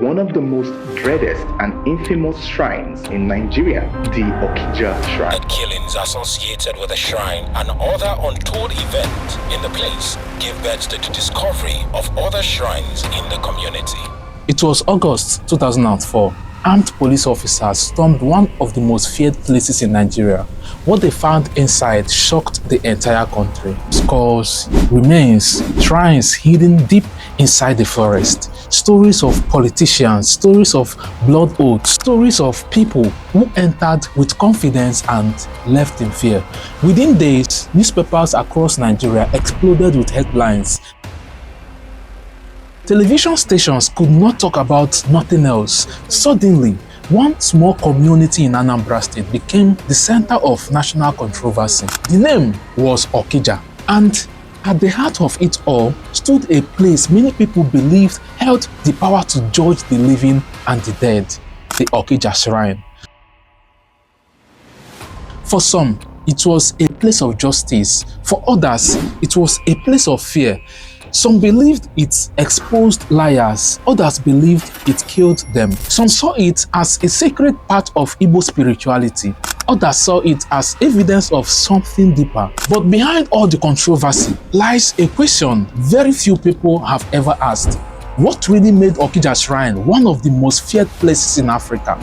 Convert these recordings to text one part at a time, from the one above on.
one of the most dreaded and infamous shrines in Nigeria, the Okija Shrine. The killings associated with the shrine and other untold events in the place gave birth to the discovery of other shrines in the community. It was August 2004. Armed police officers stormed one of the most feared places in Nigeria. What they found inside shocked the entire country. Skulls, remains, shrines hidden deep inside the forest. Stories of politicians, stories of blood oaths, stories of people who entered with confidence and left in fear. Within days, newspapers across Nigeria exploded with headlines. Television stations could not talk about nothing else. Suddenly, one small community in Anambra State became the center of national controversy. The name was Okija, and at the heart of it all stood a place many people believed held the power to judge the living and the dead, the Okija Shrine. For some, it was a place of justice. For others, it was a place of fear. Some believed it exposed liars, others believed it killed them. Some saw it as a sacred part of Igbo spirituality, others saw it as evidence of something deeper. But behind all the controversy lies a question very few people have ever asked. What really made Okija Shrine one of the most feared places in Africa?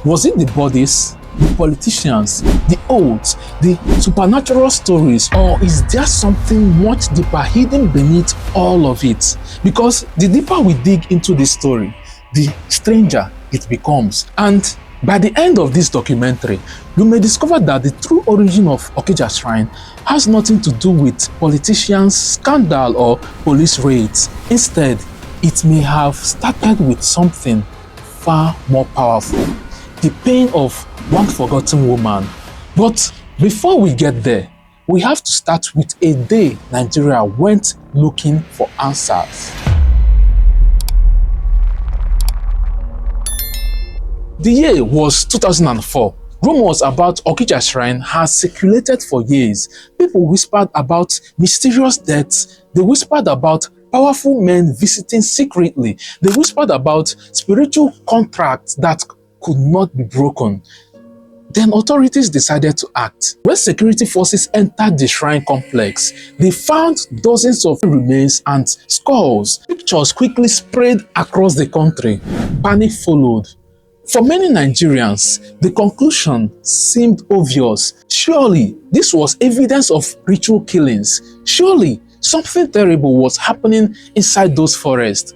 Was it the bodies, the politicians, the oaths, the supernatural stories, or is there something much deeper hidden beneath all of it? Because the deeper we dig into this story, the stranger it becomes. And by the end of this documentary, you may discover that the true origin of Okija Shrine has nothing to do with politicians, scandal, or police raids. Instead, it may have started with something far more powerful: the pain of one forgotten woman. But before we get there, we have to start with a day Nigeria went looking for answers. The year was 2004. Rumors about Okija Shrine has circulated for years. People whispered about mysterious deaths. They whispered about powerful men visiting secretly. They whispered about spiritual contracts that could not be broken. Then authorities decided to act. When security forces entered the shrine complex, they found dozens of remains and skulls. Pictures quickly spread across the country. Panic followed. For many Nigerians, the conclusion seemed obvious. Surely, this was evidence of ritual killings. Surely, something terrible was happening inside those forests.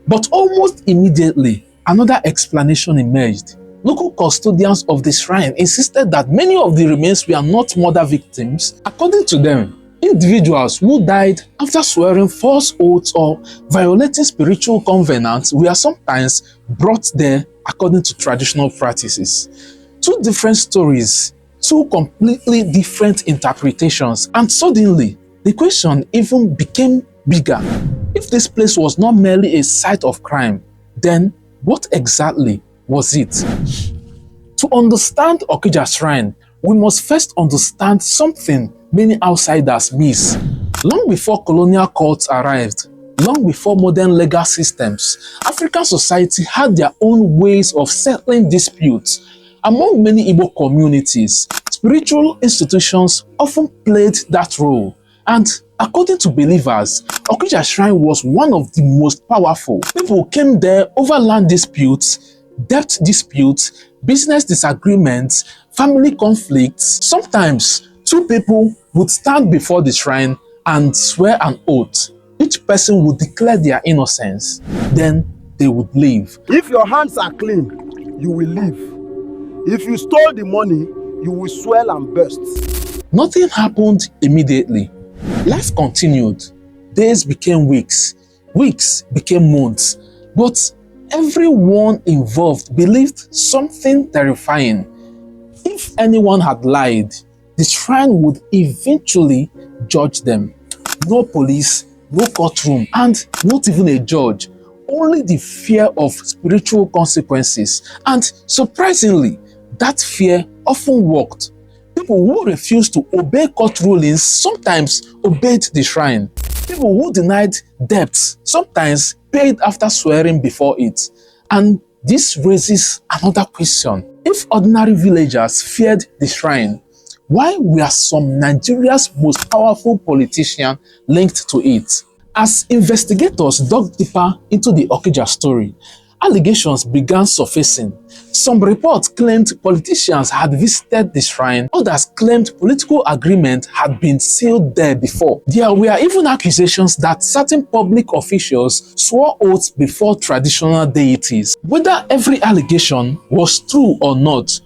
But almost immediately, another explanation emerged. Local custodians of the shrine insisted that many of the remains were not murder victims. According to them, individuals who died after swearing false oaths or violating spiritual covenants were sometimes brought there according to traditional practices. Two different stories, two completely different interpretations, and suddenly the question even became bigger. If this place was not merely a site of crime, then what exactly was it? To understand Okija Shrine, we must first understand something many outsiders miss. Long before colonial courts arrived, long before modern legal systems, African society had their own ways of settling disputes. Among many Igbo communities, spiritual institutions often played that role. And according to believers, Okija Shrine was one of the most powerful. People came there over land disputes, debt disputes, business disagreements, family conflicts. Sometimes, two people would stand before the shrine and swear an oath. Each person would declare their innocence. Then they would leave. If your hands are clean, you will leave. If you stole the money, you will swell and burst. Nothing happened immediately. Life continued. Days became weeks. Weeks became months. But everyone involved believed something terrifying. If anyone had lied, the shrine would eventually judge them. No police, no courtroom, and not even a judge. Only the fear of spiritual consequences. And surprisingly, that fear often worked. People who refused to obey court rulings sometimes obeyed the shrine. People who denied debts sometimes paid after swearing before it. And this raises another question. If ordinary villagers feared the shrine, why were some Nigeria's most powerful politicians linked to it? As investigators dug deeper into the Okija story, allegations began surfacing. Some reports claimed politicians had visited the shrine, others claimed political agreement had been sealed there before. There were even accusations that certain public officials swore oaths before traditional deities. Whether every allegation was true or not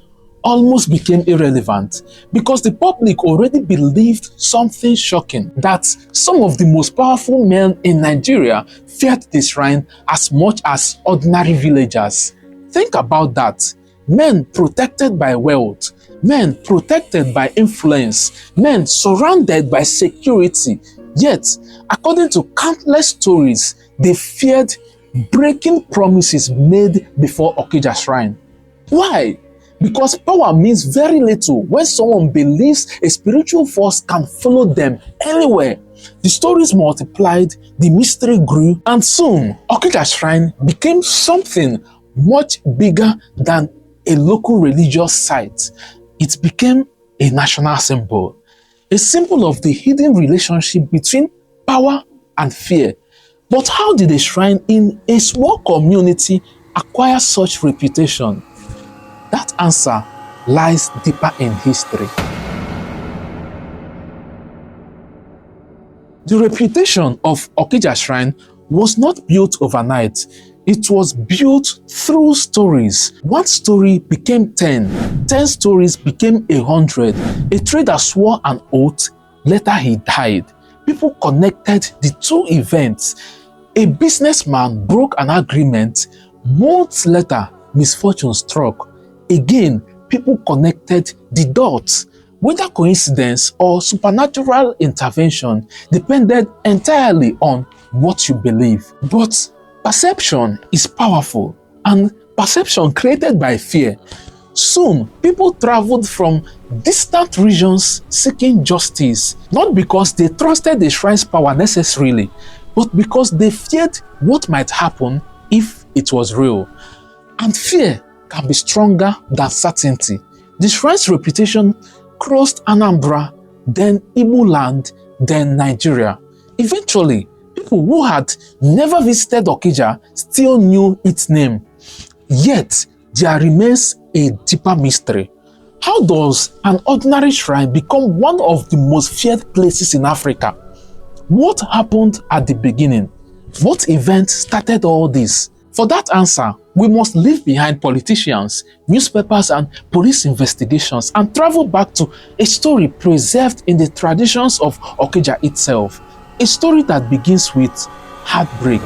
almost became irrelevant because the public already believed something shocking, that some of the most powerful men in Nigeria feared the shrine as much as ordinary villagers. Think about that. Men protected by wealth, men protected by influence, men surrounded by security. Yet, according to countless stories, they feared breaking promises made before Okija Shrine. Why? Because power means very little when someone believes a spiritual force can follow them anywhere. The stories multiplied, the mystery grew, and soon Okija Shrine became something much bigger than a local religious site. It became a national symbol, a symbol of the hidden relationship between power and fear. But how did a shrine in a small community acquire such reputation? That answer lies deeper in history. The reputation of Okija Shrine was not built overnight. It was built through stories. One story became 10, 10 stories became 100. A trader swore an oath, later he died. People connected the two events. A businessman broke an agreement. Months later, misfortune struck. Again, people connected the dots. Whether coincidence or supernatural intervention depended entirely on what you believe. But perception is powerful, and perception created by fear. Soon, people traveled from distant regions seeking justice, not because they trusted the shrine's power necessarily, but because they feared what might happen if it was real. And fear can be stronger than certainty. The shrine's reputation crossed Anambra, then Igbo land, then Nigeria. Eventually, people who had never visited Okija still knew its name. Yet, there remains a deeper mystery. How does an ordinary shrine become one of the most feared places in Africa? What happened at the beginning? What event started all this? For that answer, we must leave behind politicians, newspapers, and police investigations and travel back to a story preserved in the traditions of Okija itself. A story that begins with heartbreak.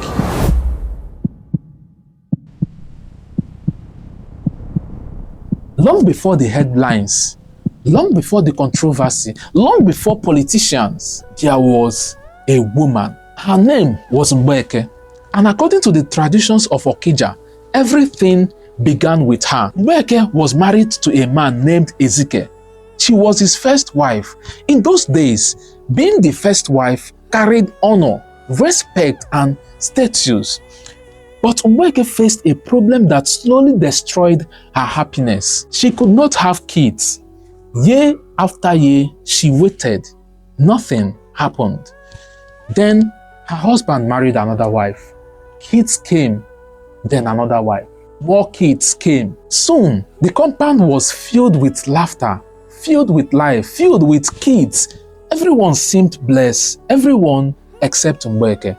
Long before the headlines, long before the controversy, long before politicians, there was a woman. Her name was Mgbeke. And according to the traditions of Okija, everything began with her. Mgbeke was married to a man named Ezeh. She was his first wife. In those days, being the first wife carried honor, respect, and status. But Mgbeke faced a problem that slowly destroyed her happiness. She could not have kids. Year after year, she waited. Nothing happened. Then her husband married another wife. Kids came, then another wife. More kids came. Soon, the compound was filled with laughter, filled with life, filled with kids. Everyone seemed blessed, everyone except Mgbeke.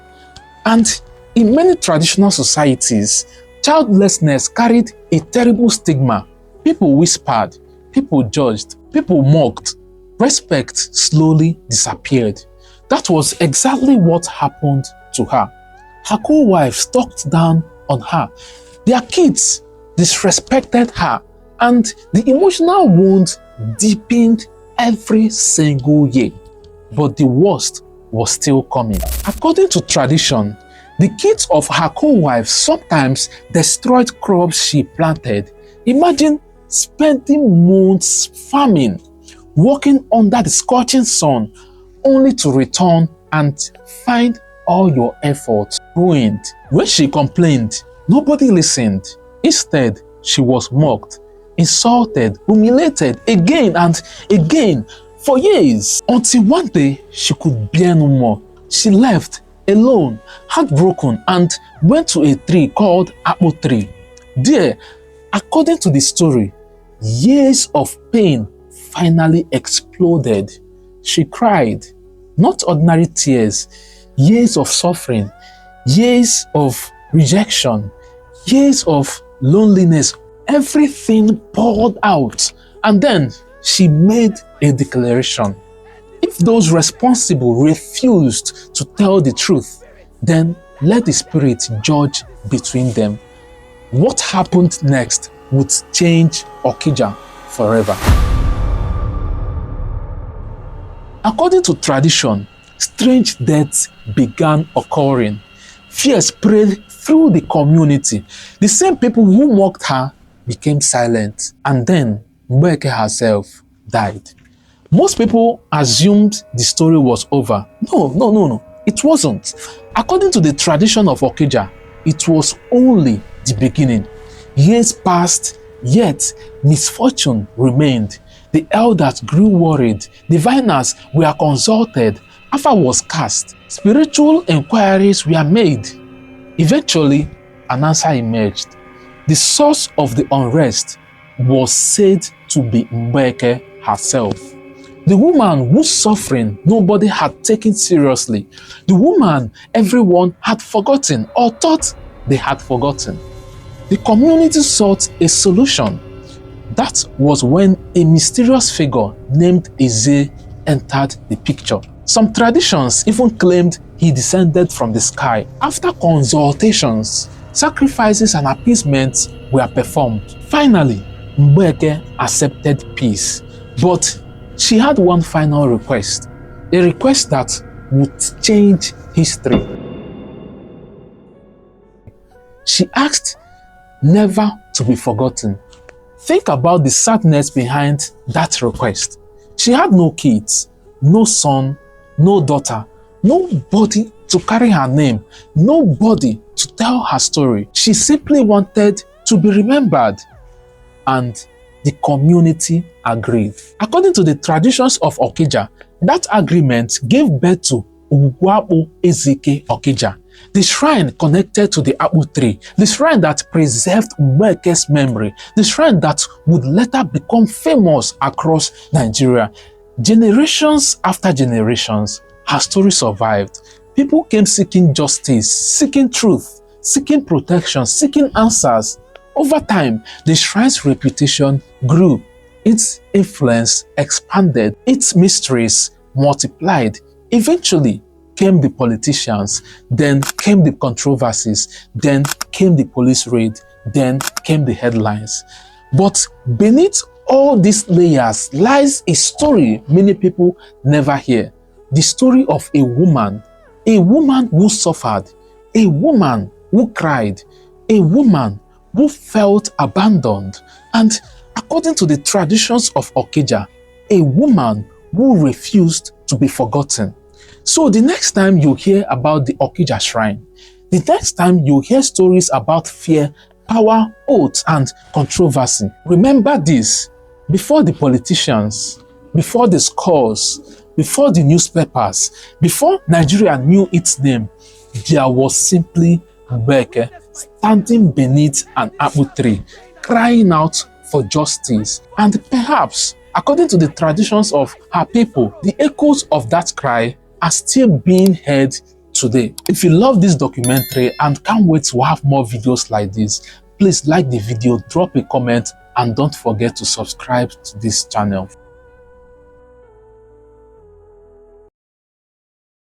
And in many traditional societies, childlessness carried a terrible stigma. People whispered, people judged, people mocked. Respect slowly disappeared. That was exactly what happened to her. Her co-wives talked down on her. Their kids disrespected her, and the emotional wound deepened every single year. But the worst was still coming. According to tradition, the kids of her co-wives sometimes destroyed crops she planted. Imagine spending months farming, working under the scorching sun, only to return and find all your efforts ruined. When she complained, Nobody listened. Instead, she was mocked, insulted, humiliated again and again for years, until one day she could bear no more. She left alone, heartbroken, and went to a tree called Apple Tree. There, according to the story, years of pain finally exploded. She cried, not ordinary tears, years of suffering, years of rejection, years of loneliness. Everything poured out, and then she made a declaration. If those responsible refused to tell the truth, then let the Spirit judge between them. What happened next would change Okija forever. According to tradition, strange deaths began occurring. Fear spread through the community. The same people who mocked her became silent, and then Mgbeke herself died. Most people assumed the story was over. No, it wasn't. According to the tradition of Okija, it was only the beginning. Years passed, yet misfortune remained. The elders grew worried. Diviners were consulted. Afa was cast. Spiritual inquiries were made. Eventually, an answer emerged. The source of the unrest was said to be Mgbeke herself. The woman whose suffering nobody had taken seriously. The woman everyone had forgotten or thought they had forgotten. The community sought a solution. That was when a mysterious figure named Ezeh entered the picture. Some traditions even claimed he descended from the sky. After consultations, sacrifices and appeasements were performed. Finally, Mgbeke accepted peace. But she had one final request, a request that would change history. She asked never to be forgotten. Think about the sadness behind that request. She had no kids, no son, no daughter, nobody to carry her name, nobody to tell her story. She simply wanted to be remembered, and the community agreed. According to the traditions of Okija, that agreement gave birth to Ezeh Okija, the shrine connected to the apple tree, the shrine that preserved Mgbeke's memory, the shrine that would later become famous across Nigeria. Generations after generations, her story survived. People came seeking justice, seeking truth, seeking protection, seeking answers. Over time, the shrine's reputation grew, its influence expanded, its mysteries multiplied. Eventually came the politicians, then came the controversies, then came the police raid, then came the headlines. But beneath all these layers lies a story many people never hear. The story of a woman who suffered, a woman who cried, a woman who felt abandoned, and according to the traditions of Okija, a woman who refused to be forgotten. So the next time you hear about the Okija Shrine, the next time you hear stories about fear, power, oath, and controversy, remember this: before the politicians, before the scholars, before the newspapers, before Nigeria knew its name, there was simply Mgbeke standing beneath an apple tree, crying out for justice. And perhaps, according to the traditions of her people, the echoes of that cry are still being heard today. If you love this documentary and can't wait to have more videos like this, please like the video, drop a comment, and don't forget to subscribe to this channel.